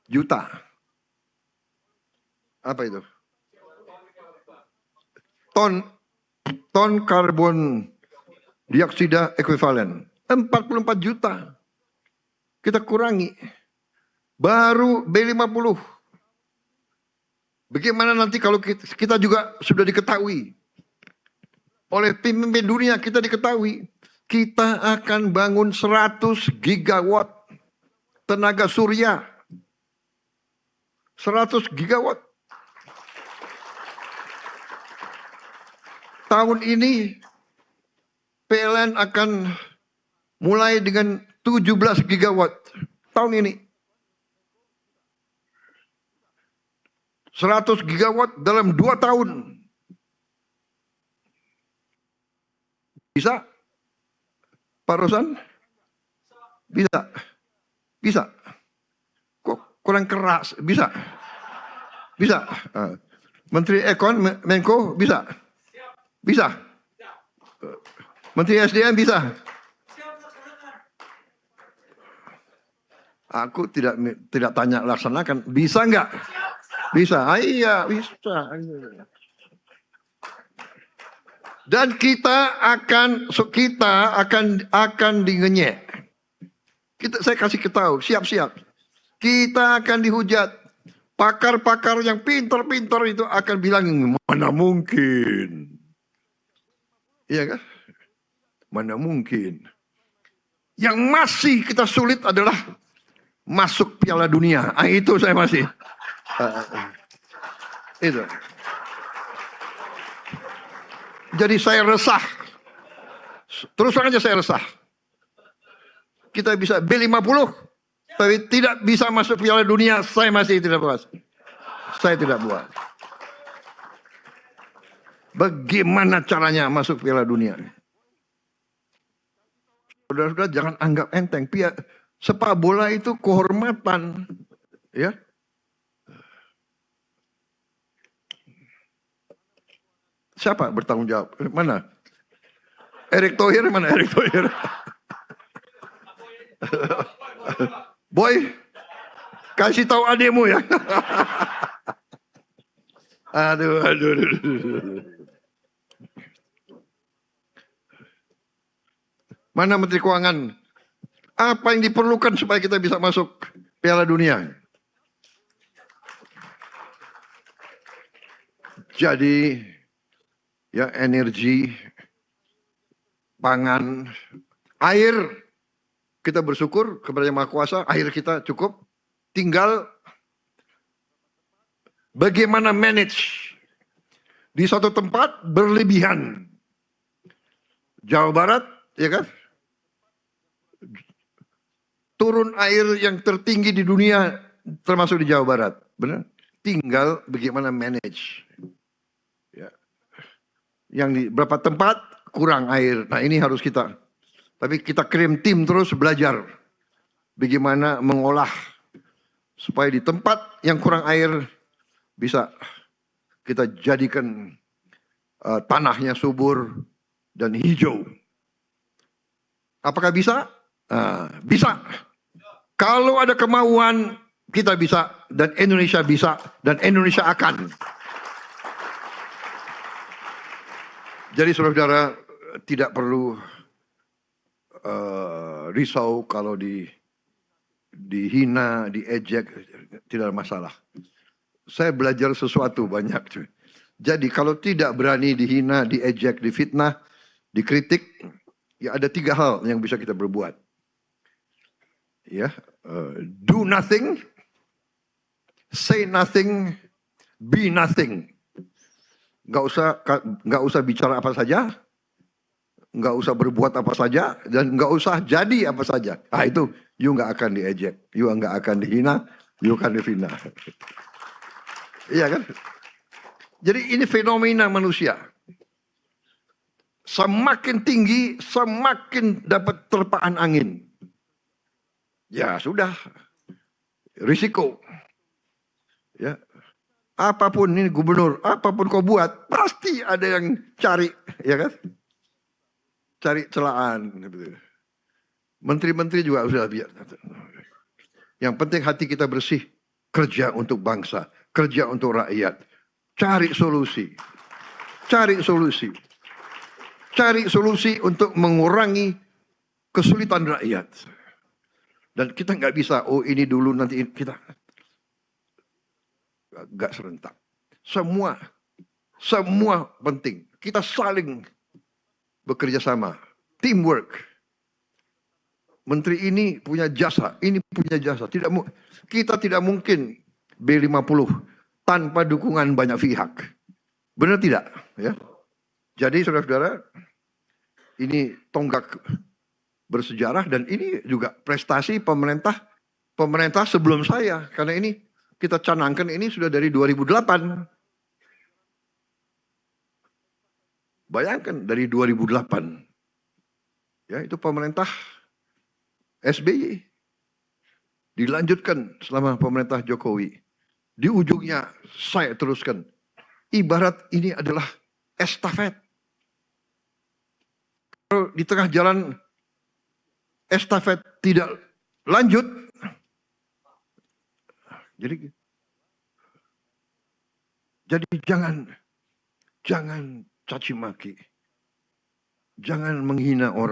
juta. Apa itu? Ton karbon dioksida ekuivalen. 44 juta. Kita kurangi. Baru B50. Bagaimana nanti kalau kita juga sudah diketahui oleh pemimpin dunia, kita diketahui kita akan bangun 100 gigawatt tenaga surya. 100 gigawatt. Tahun ini PLN akan mulai dengan 17 gigawatt. Tahun ini. 100 gigawatt dalam 2 tahun. Bisa? Pak Rosan? Bisa? Bisa? Kok kurang keras? Bisa? Bisa? Menteri Ekon, Menko, bisa? Bisa? Menteri SDM bisa? Aku tidak tanya laksanakan. Bisa nggak? Bisa. Iya, bisa. Dan kita akan dingenyek. Saya kasih tahu, siap-siap. Kita akan dihujat. Pakar-pakar yang pintar-pintar itu akan bilang, mana mungkin. Iya kan? Mana mungkin. Yang masih kita sulit adalah masuk Piala Dunia. Itu saya masih. Itu. Jadi saya resah. Terus saja saya resah. Kita bisa B50, tapi tidak bisa masuk Piala Dunia. Saya masih tidak puas. Saya tidak puas. Bagaimana caranya masuk Piala Dunia? Saudara-saudara jangan anggap enteng. Sepak bola itu kehormatan, ya. Siapa bertanggung jawab? Mana? Erick Thohir mana? Erick Thohir. Boy, kasih tahu adikmu ya. Aduh. Mana Menteri Keuangan? Apa yang diperlukan supaya kita bisa masuk Piala Dunia? Jadi, ya energi, pangan, air, kita bersyukur kepada Yang Maha Kuasa, air kita cukup. Tinggal bagaimana manage di suatu tempat berlebihan. Jawa Barat, ya kan? Turun air yang tertinggi di dunia termasuk di Jawa Barat, benar? Tinggal bagaimana manage. Ya. Yang di beberapa tempat kurang air. Nah ini harus kita. Tapi kita kirim tim terus belajar bagaimana mengolah supaya di tempat yang kurang air bisa kita jadikan tanahnya subur dan hijau. Apakah bisa? Bisa. Kalau ada kemauan, kita bisa, dan Indonesia bisa, dan Indonesia akan. Jadi saudara-saudara tidak perlu risau kalau dihina, diejek, tidak ada masalah. Saya belajar sesuatu banyak. Jadi kalau tidak berani dihina, diejek, difitnah, dikritik, ya ada 3 hal yang bisa kita berbuat. Ya, do nothing, say nothing, be nothing. Nggak usah bicara apa saja, nggak usah berbuat apa saja, dan nggak usah jadi apa saja. Itu you nggak akan diejek, you nggak akan dihina, you akan difitnah. Iya kan? Jadi ini fenomena manusia. Semakin tinggi, semakin dapat terpaan angin. Ya sudah, risiko. Ya, apapun ini gubernur, apapun kau buat, pasti ada yang cari, ya kan? Cari celaan. Menteri-menteri juga sudah biar. Yang penting hati kita bersih. kerja untuk bangsa, kerja untuk rakyat. Cari solusi. Cari solusi. Cari solusi untuk mengurangi kesulitan rakyat. Dan kita nggak bisa, oh ini dulu nanti kita. Nggak serentak. Semua penting. Kita saling bekerja sama. Teamwork. Menteri ini punya jasa, ini punya jasa. Kita tidak mungkin B50 tanpa dukungan banyak pihak. Benar tidak? Ya. Jadi saudara-saudara, ini tonggak bersejarah dan ini juga prestasi pemerintah sebelum saya. Karena ini kita canangkan ini sudah dari 2008. Bayangkan dari 2008. Ya, itu pemerintah SBY. Dilanjutkan selama pemerintah Jokowi. Di ujungnya saya teruskan. Ibarat ini adalah estafet. Kalau di tengah jalan estafet tidak lanjut, jadi jangan caci maki, jangan menghina orang.